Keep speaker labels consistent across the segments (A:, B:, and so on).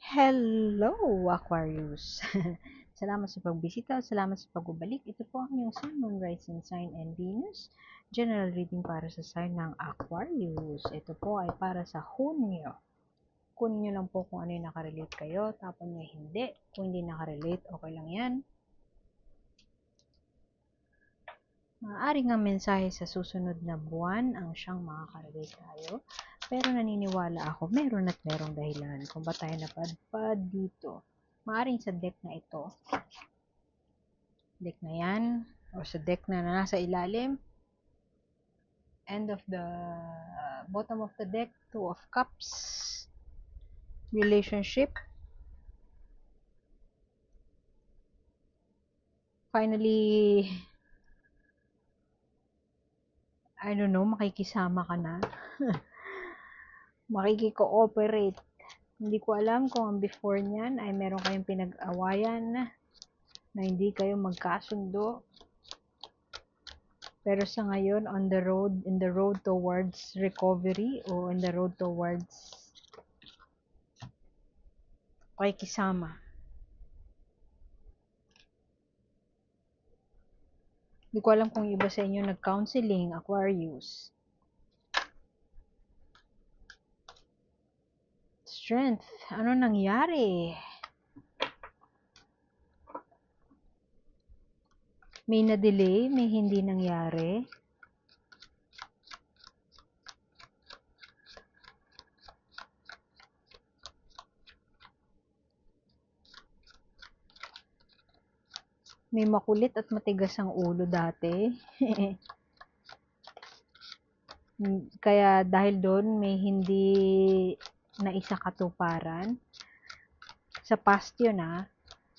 A: Hello, Aquarius! Salamat sa pagbisita, salamat sa pagbabalik. Ito po ang inyong Sun, Moon, Rising Sign, and Venus. General reading para sa sign ng Aquarius. Ito po ay para sa Hunyo. Kunin nyo lang po kung ano yung nakarelate kayo, tapon nyo hindi. Kung hindi nakarelate, okay lang yan. Maaaring ang mensahe sa susunod na buwan ang siyang makakarelate tayo. Pero naniniwala ako, meron at merong dahilan kung ba tayo napadpad dito. Maaaring sa deck na ito, deck na yan, o sa deck na nasa ilalim, end of the bottom of the deck, two of cups, relationship, finally, I don't know, makikisama ka na, makikikooperate. Hindi ko alam kung ang before niyan ay meron kayong pinag-awayan na hindi kayo magkasundo. Pero sa ngayon, in the road towards recovery o in the road towards pakikisama. Hindi ko alam kung iba sa inyo nag-counseling, Aquarius. Strength, ano nangyari? May na-delay, may hindi nangyari. May makulit at matigas ang ulo dati. Kaya dahil doon may hindi na isa katuparan. Sa past yun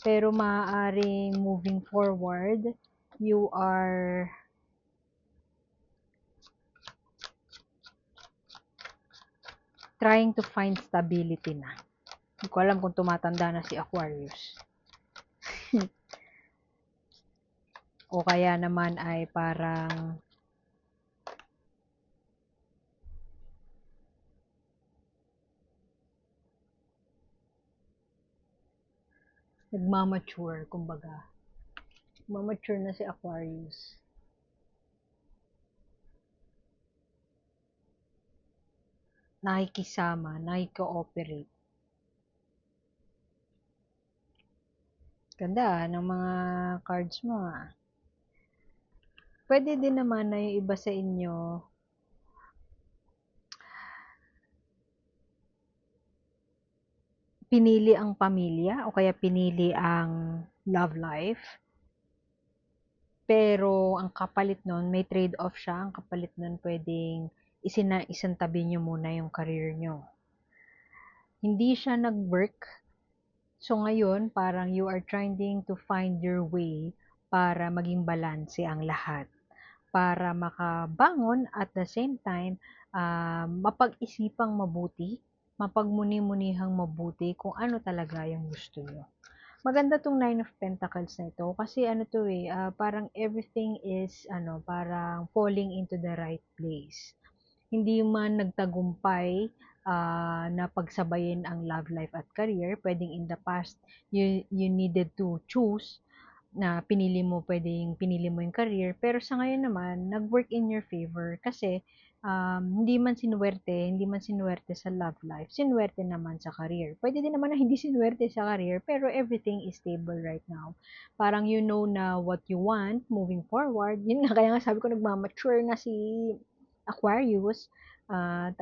A: pero maaaring moving forward, you are trying to find stability na. Hindi ko alam kung tumatanda na si Aquarius. O kaya naman ay parang nagmamature, kumbaga. Nagmamature na si Aquarius. Nakikisama, nakikooperate. Ganda ng mga cards mo Pwede din naman na yung iba sa inyo pinili ang pamilya o kaya pinili ang love life. Pero ang kapalit nun, may trade-off siya. Ang kapalit nun pwedeng isantabi nyo muna yung career nyo. Hindi siya nag-work. So ngayon, parang you are trying to find your way para maging balanse ang lahat. Para makabangon at the same time, mapag-isipang mabuti, mapagmuni-munihang mabuti kung ano talaga yung gusto nyo. Maganda tong Nine of Pentacles na ito kasi parang everything is parang falling into the right place. Hindi man nagtagumpay na pagsabayin ang love life at career, pwedeng in the past you needed to choose na pinili mo yung career, pero sa ngayon naman, nag-work in your favor kasi hindi man sinuwerte sa love life, sinuwerte naman sa career. Pwede din naman na hindi sinuwerte sa career, pero everything is stable right now. Parang you know na what you want moving forward. Yun nga, kaya nga sabi ko nagmamature na si Aquarius. At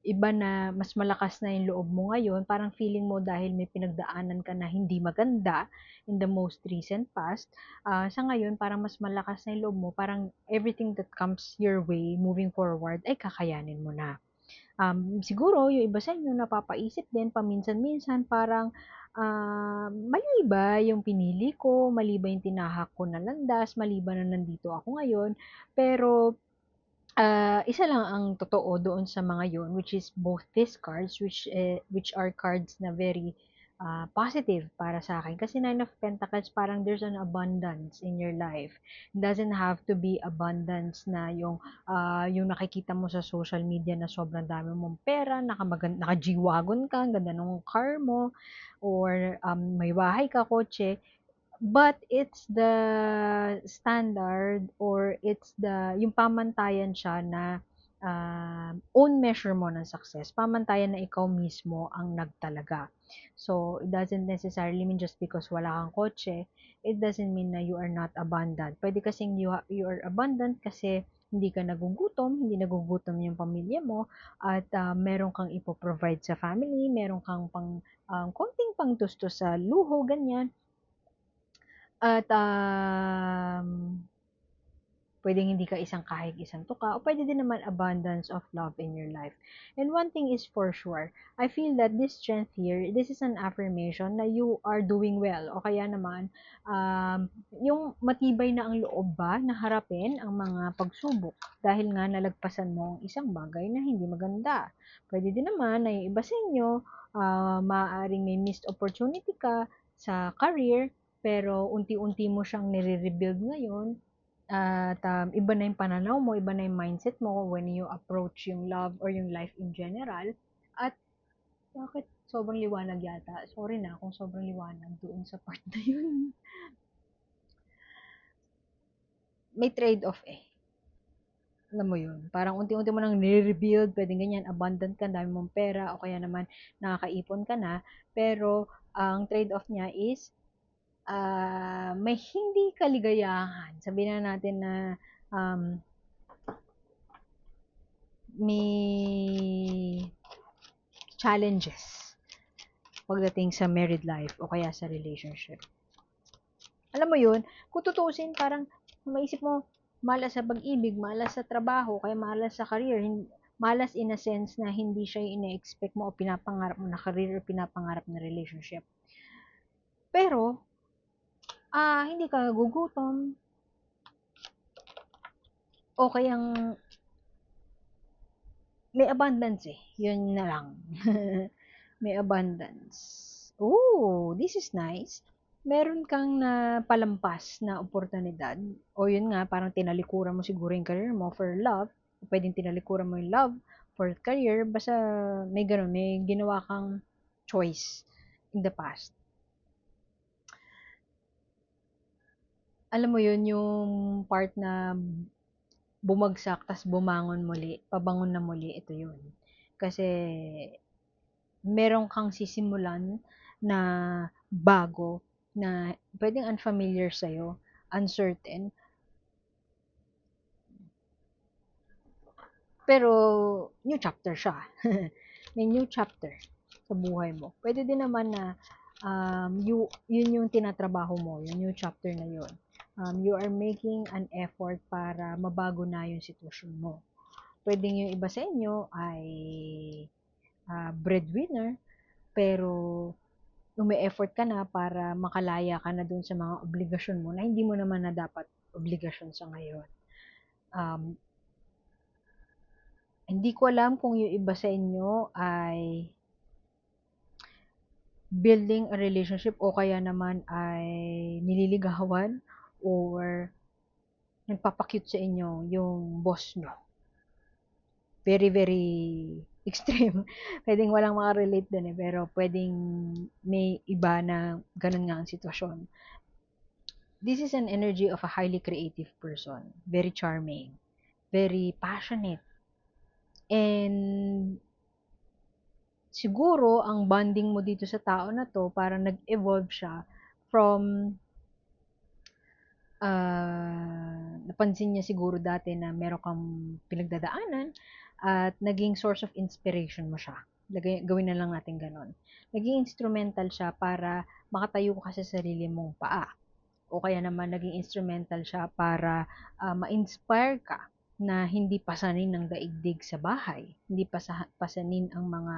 A: iba na mas malakas na yung loob mo ngayon, parang feeling mo dahil may pinagdaanan ka na hindi maganda in the most recent past, sa ngayon parang mas malakas na yung loob mo, parang everything that comes your way moving forward ay kakayanin mo na. Siguro yung iba sa inyo napapaisip din paminsan-minsan parang mali ba yung pinili ko, mali ba yung tinahak ko na landas, mali ba na nandito ako ngayon, pero isa lang ang totoo doon sa mga yon, which is both these cards, which are cards na very positive para sa akin. Kasi Nine of Pentacles, parang there's an abundance in your life. It doesn't have to be abundance na yung nakikita mo sa social media na sobrang dami mong pera, naka-G-Wagon ka, ang ganda ng car mo, or may bahay ka, kotse. But it's the standard, or it's yung pamantayan siya na own measure mo ng success. Pamantayan na ikaw mismo ang nagtalaga. So, it doesn't necessarily mean just because wala kang kotse, it doesn't mean na you are not abundant. Pwede kasing you are abundant kasi hindi ka nagugutom, hindi nagugutom yung pamilya mo, at meron kang ipoprovide sa family, meron kang konting pangtusto sa luho, ganyan. At pwedeng hindi ka isang kahig, isang tuka, o pwede din naman abundance of love in your life. And one thing is for sure, I feel that this strength here, this is an affirmation na you are doing well. O kaya naman, yung matibay na ang loob ba na harapin ang mga pagsubok dahil nga nalagpasan mo ang isang bagay na hindi maganda. Pwede din naman na yung iba sa inyo, maaaring may missed opportunity ka sa career, pero unti-unti mo siyang nire-rebuild ngayon, at iba na yung pananaw mo, iba na yung mindset mo when you approach yung love or yung life in general. At bakit sobrang liwanag yata? Sorry na kung sobrang liwanag doon sa part na yun. May trade-off eh. Alam mo yun, parang unti-unti mo nang nire-rebuild, pwedeng ganyan, abundant ka, dami mong pera, o kaya naman nakakaipon ka na, pero ang trade-off niya is may hindi kaligayahan. Sabihin na natin na may challenges pagdating sa married life o kaya sa relationship. Alam mo yun, kung tutuusin, parang maisip mo, malas sa pag-ibig, malas sa trabaho, kaya malas sa career, malas in a sense na hindi siya ina-expect mo o pinapangarap mo na career o pinapangarap na relationship. Pero, hindi ka gugutom, o kayang may abundance eh. Yun na lang. May abundance. Oh, this is nice. Meron kang palampas na oportunidad. O yun nga, parang tinalikuran mo siguro yung career mo for love. Pwedeng tinalikuran mo yung love for career. Basta may ganun, may ginawa kang choice in the past. Alam mo yun, yung part na bumagsak, tas bumangon muli, pabangon na muli, ito yun. Kasi meron kang sisimulan na bago na pwedeng unfamiliar sa'yo, uncertain, pero new chapter siya. May new chapter sa buhay mo. Pwede din naman na yun yung tinatrabaho mo, yung new chapter na yun. You are making an effort para mabago na yung sitwasyon mo. Pwedeng yung iba sa inyo ay breadwinner, pero umi-effort ka na para makalaya ka na dun sa mga obligasyon mo na hindi mo naman na dapat obligasyon sa ngayon. Hindi ko alam kung yung iba sa inyo ay building a relationship o kaya naman ay nililigawan or nagpapakyut sa inyo yung boss nyo. Very, very extreme. Pwedeng walang makarelate din eh, pero pwedeng may iba na ganun nga ang sitwasyon. This is an energy of a highly creative person. Very charming. Very passionate. And siguro, ang bonding mo dito sa tao na to, parang nag-evolve siya from napansin niya siguro dati na meron kang pinagdadaanan at naging source of inspiration mo siya. Gawin na lang natin ganon. Naging instrumental siya para makatayo ka sa sarili mong paa. O kaya naman naging instrumental siya para ma-inspire ka na hindi pasanin ng daigdig sa bahay. Hindi pasanin ang mga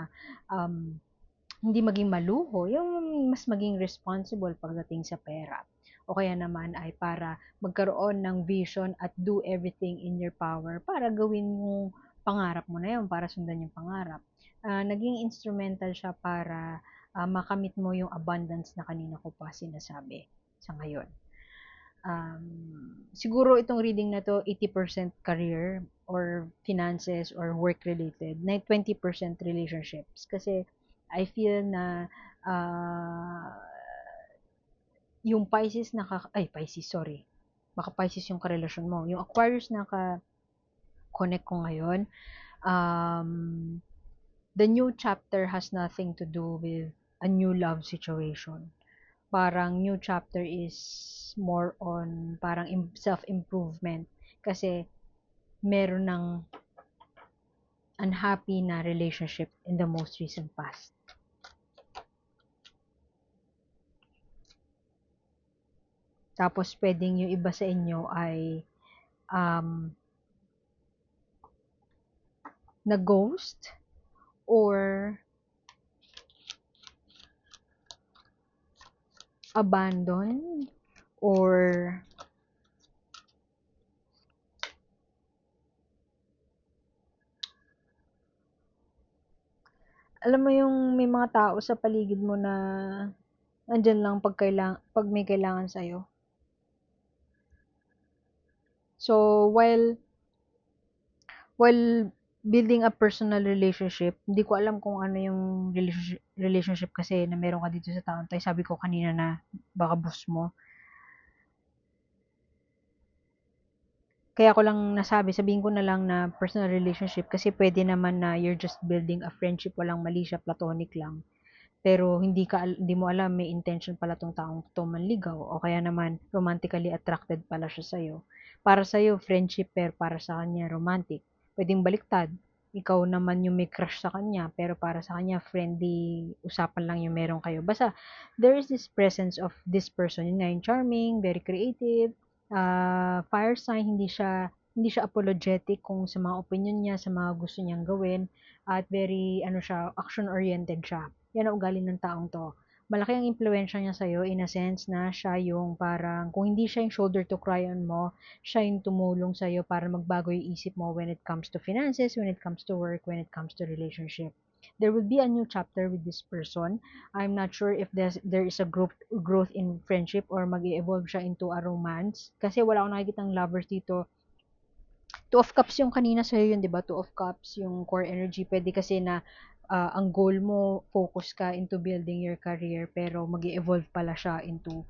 A: hindi maging maluho, yung mas maging responsible pagdating sa pera. O kaya naman ay para magkaroon ng vision at do everything in your power para gawin yung pangarap mo na yun, para sundan yung pangarap. Naging instrumental siya para makamit mo yung abundance na kanina ko pa sinasabi sa ngayon. Siguro itong reading na to, 80% career or finances or work related, na 20% relationships. Kasi I feel na yung Pisces Pisces, sorry. Baka Pisces yung karelasyon mo. Yung Aquarius na connect ko ngayon, um, the new chapter has nothing to do with a new love situation. Parang new chapter is more on parang self-improvement. Kasi meron ng unhappy na relationship in the most recent past. Tapos pwedeng yung iba sa inyo ay na-ghost or abandon or alam mo yung may mga tao sa paligid mo na nandyan lang pag may kailangan sa'yo. So, while building a personal relationship, hindi ko alam kung ano yung relationship kasi na meron ka dito sa taon. Tayo sabi ko kanina na baka boss mo. Kaya ko lang sabihin ko na lang na personal relationship kasi pwede naman na you're just building a friendship, walang mali siya, platonic lang. Pero hindi mo alam may intention pala tong taong to manligaw o kaya naman romantically attracted pala siya sa'yo. Para sa'yo, friendship, pero para sa kanya, romantic. Pwedeng baliktad. Ikaw naman yung may crush sa kanya, pero para sa kanya, friendly, usapan lang yung meron kayo. Basta, there is this presence of this person. Yun nga yung charming, very creative, fire sign, hindi siya apologetic kung sa mga opinion niya, sa mga gusto niyang gawin, at very, action-oriented siya. Yan ang ugali ng taong to. Malaki ang impluensya niya sa'yo in a sense na siya yung parang, kung hindi siya yung shoulder to cry on mo, siya yung tumulong sa'yo para magbago yung isip mo when it comes to finances, when it comes to work, when it comes to relationship. There will be a new chapter with this person. I'm not sure if there is a growth in friendship or mag-evolve siya into a romance. Kasi wala akong nakikitang lovers dito. Two of Cups yung kanina sa'yo yun, di ba? Two of Cups, yung core energy. Pwede kasi na ang goal mo, focus ka into building your career, pero mag evolve pala siya into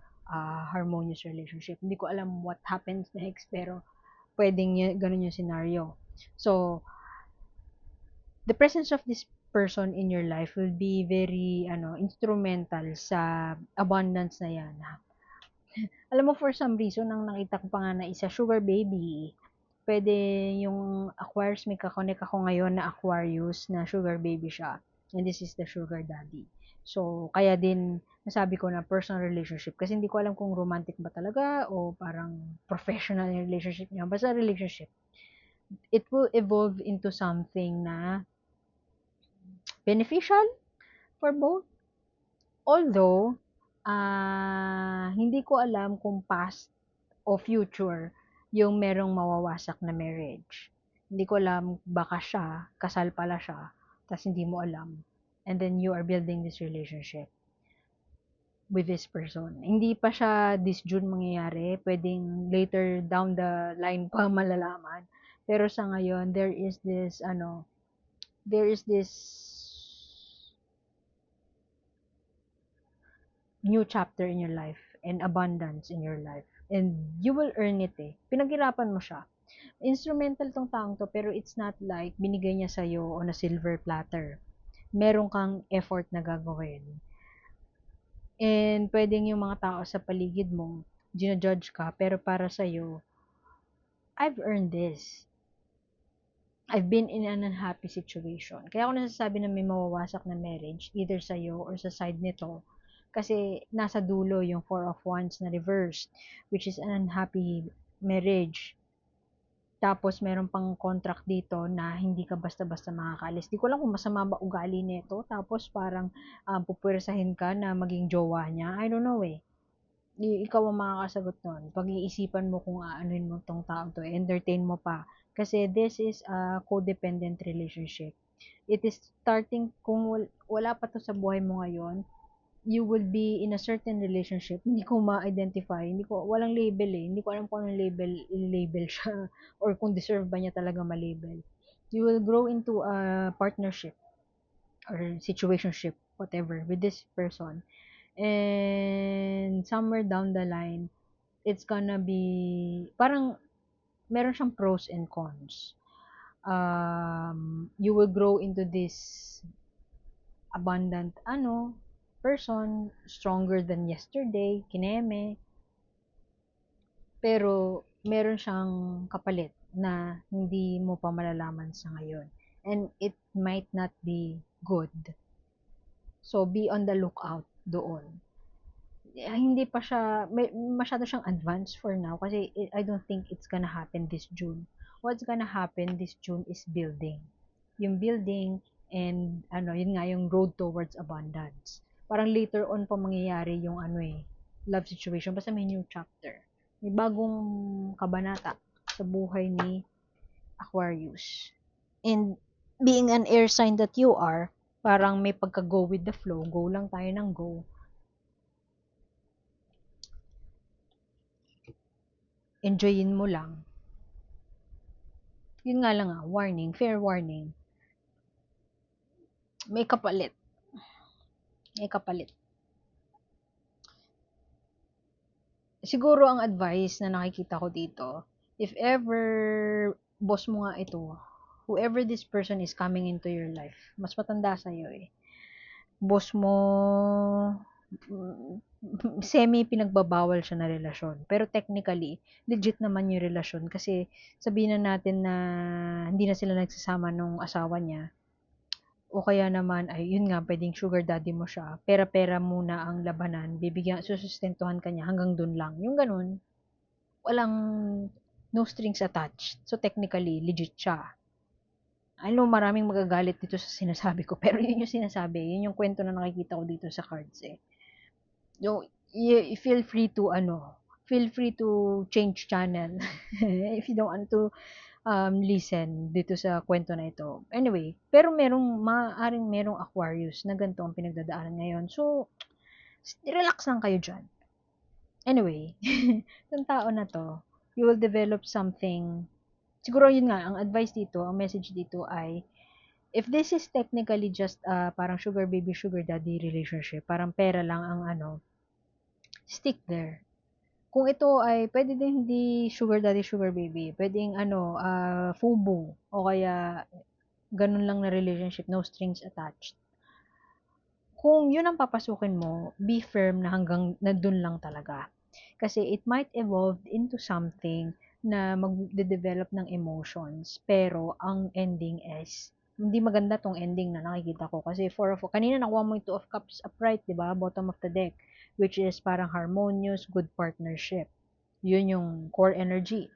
A: harmonious relationship. Hindi ko alam what happens next, pero pwedeng ganun yung scenario. So, the presence of this person in your life will be very instrumental sa abundance na yan. Alam mo, for some reason, nang nakita ko pa nga na isa sugar baby, pwede yung Aquarius, may kakonek ako ngayon na Aquarius na sugar baby siya. And this is the sugar daddy. So, kaya din nasabi ko na personal relationship kasi hindi ko alam kung romantic ba talaga o parang professional relationship niya. Basta relationship. It will evolve into something na beneficial for both. Although, hindi ko alam kung past o future yung merong mawawasak na marriage. Hindi ko alam, baka siya, kasal pala siya, tas hindi mo alam. And then you are building this relationship with this person. Hindi pa siya this June mangyayari, pwedeng later down the line pa malalaman. Pero sa ngayon, there is this new chapter in your life and abundance in your life. And you will earn it eh. Pinaghirapan mo siya. Instrumental tong taong to, pero it's not like binigay niya sa'yo on a silver platter. Meron kang effort na gagawin. And pwedeng yung mga tao sa paligid mo, ginajudge ka, pero para sa'yo, I've earned this. I've been in an unhappy situation. Kaya ako nasasabi na may mawawasak na marriage, either sa'yo or sa side nito, kasi nasa dulo yung Four of Wands na reversed, which is an unhappy marriage. Tapos meron pang contract dito na hindi ka basta-basta makakaalis. Di ko alam kung masama ba ugali nito. Tapos parang pupwersahin ka na maging jowa niya. I don't know eh. Ikaw ang makakasagot nun. Pag-iisipan mo kung aanuin mo tong tao to, entertain mo pa. Kasi this is a codependent relationship. It is starting, kung wala pa to sa buhay mo ngayon, you will be in a certain relationship, hindi ko ma-identify, walang label eh, hindi ko alam kung anong label siya, or kung deserve ba niya talaga ma-label. You will grow into a partnership, or situationship, whatever, with this person. And somewhere down the line, it's gonna be, parang, meron siyang pros and cons. You will grow into this abundant, person, stronger than yesterday, kineme, pero meron siyang kapalit na hindi mo pa malalaman sa ngayon. And it might not be good. So, be on the lookout doon. Hindi pa siya, masyado siyang advanced for now kasi I don't think it's gonna happen this June. What's gonna happen this June is building. Yung building and yun nga yung road towards abundance. Parang later on pa mangyayari yung love situation. Basta may new chapter. May bagong kabanata sa buhay ni Aquarius. And being an air sign that you are, parang may pagka-go with the flow. Go lang tayo ng go. Enjoyin mo lang. Yun nga lang warning, fair warning. May kapalit. May kapalit. Siguro ang advice na nakikita ko dito, if ever boss mo nga ito, whoever this person is coming into your life, mas matanda sa'yo eh. Boss mo, semi-pinagbabawal siya na relasyon. Pero technically, legit naman yung relasyon kasi sabihin na natin na hindi na sila nagsasama nung asawa niya, o kaya naman ay yun nga, pwedeng sugar daddy mo siya, pera-pera muna ang labanan, bibigyan, susustentuhan ka niya hanggang dun lang. Yung ganun, walang, no strings attached. So technically, legit siya. I know maraming magagalit dito sa sinasabi ko, pero yun yung sinasabi, yun yung kwento na nakikita ko dito sa cards eh. So, feel free to change channel if you don't want to listen dito sa kwento na ito. Anyway, pero maaaring merong Aquarius na ganito ang pinagdadaanan ngayon. So, relax lang kayo dyan. Anyway, yung tao na to, you will develop something. Siguro yun nga, ang advice dito, ang message dito ay, if this is technically just parang sugar baby, sugar daddy relationship, parang pera lang ang stick there. Kung ito ay pwede din hindi sugar daddy, sugar baby, pwedeng FUBU, o kaya ganun lang na relationship, no strings attached. Kung yun ang papasukin mo, be firm na hanggang na dun lang talaga. Kasi it might evolve into something na magde-develop ng emotions, pero ang ending is hindi maganda tong ending na nakikita ko kasi kanina nakuha mo yung Two of Cups upright, 'di ba? Bottom of the deck, which is parang harmonious, good partnership. Yun yung core energy.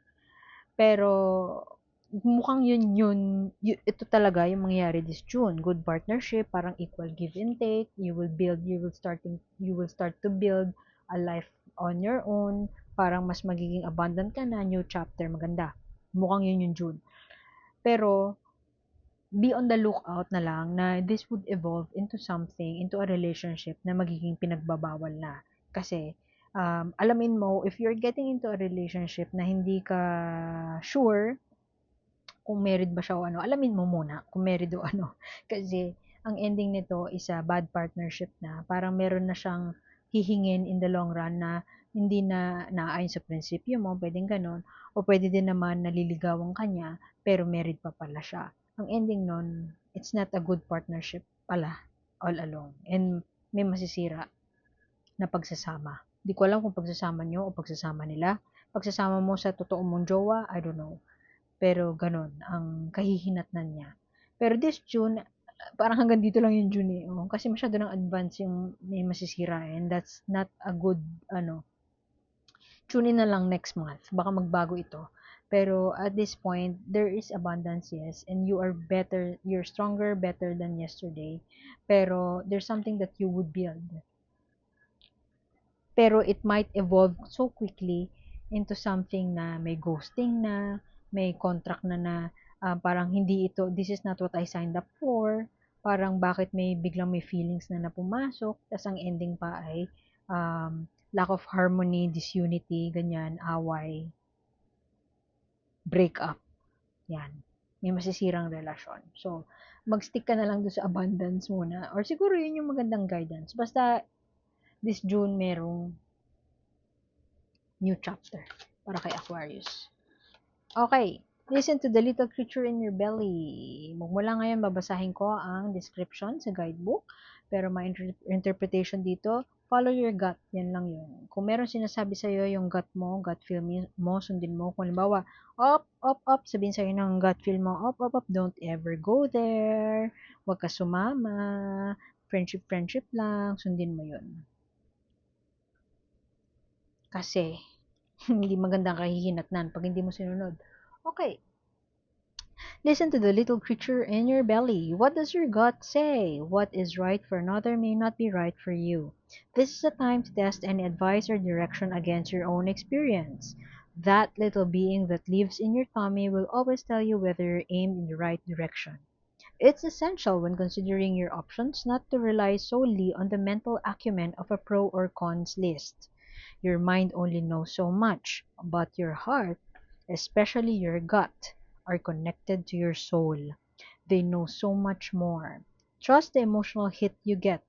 A: Pero mukhang ito talaga yung mangyayari this June. Good partnership, parang equal give and take. You will start to build a life on your own. Parang mas magiging abundant ka na, new chapter, maganda. Mukhang yun yung June. Pero, be on the lookout na lang na this would evolve into something, into a relationship na magiging pinagbabawal na. Kasi, alamin mo, if you're getting into a relationship na hindi ka sure kung married ba siya o alamin mo muna kung married o Kasi, ang ending nito is a bad partnership na. Parang meron na siyang hihingin in the long run na hindi na naayon sa prinsipyo mo, pwedeng ganon. O pwede din naman naliligawan kanya, pero married pa pala siya. Ang ending nun, it's not a good partnership pala, all along. And may masisira na pagsasama. Di ko alam kung pagsasama nyo o pagsasama nila. Pagsasama mo sa totoong mong jowa, I don't know. Pero ganun, ang kahihinatnan niya. Pero this June, parang hanggang dito lang yung June eh. Oh, kasi masyado ng advance yung may masisira and that's not a good, tune in na lang next month. Baka magbago ito. Pero at this point, there is abundance, yes, and you are better, you're stronger, better than yesterday. Pero there's something that you would build. Pero it might evolve so quickly into something na may ghosting na, may contract na parang hindi ito, this is not what I signed up for, parang bakit biglang may feelings na pumasok, tas ang ending pa ay lack of harmony, disunity, ganyan, away, break up. Yan. May masisirang relasyon. So, mag-stick ka na lang doon sa abundance muna. Or siguro yun yung magandang guidance. Basta, this June, merong new chapter para kay Aquarius. Okay. Listen to the little creature in your belly. Magmula ngayon, babasahin ko ang description sa guidebook. Pero may interpretation dito, follow your gut. Yan lang yun. Kung meron sinasabi sa'yo yung gut mo, gut feel mo, sundin mo. Kung halimbawa, up, up, up, sabihin sa'yo ng gut feel mo, up, up, up, don't ever go there. Huwag ka sumama. Friendship, friendship lang. Sundin mo yun. Kasi, hindi magandang kahihinatnan pag hindi mo sinunod. Okay. Listen to the little creature in your belly. What does your gut say? What is right for another may not be right for you. This is a time to test any advice or direction against your own experience. That little being that lives in your tummy will always tell you whether you're aimed in the right direction. It's essential when considering your options not to rely solely on the mental acumen of a pro or cons list. Your mind only knows so much, but your heart, especially your gut, are connected to your soul. They know so much more. Trust the emotional hit you get.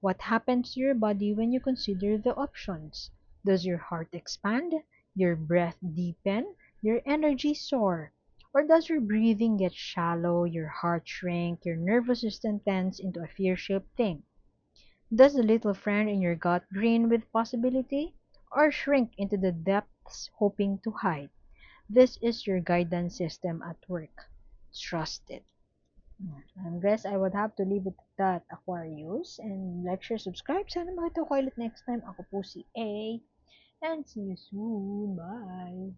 A: What happens to your body when you consider the options? Does your heart expand? Your breath deepen? Your energy soar? Or does your breathing get shallow, your heart shrink, your nervous system tense into a fear-shaped thing? Does the little friend in your gut grin with possibility? Or shrink into the depths hoping to hide? This is your guidance system at work. Trust it. I guess I would have to leave it at that, Aquarius. And like, share, subscribe. Sana makita ko kayo ulit next time. Ako po si A. And see you soon. Bye!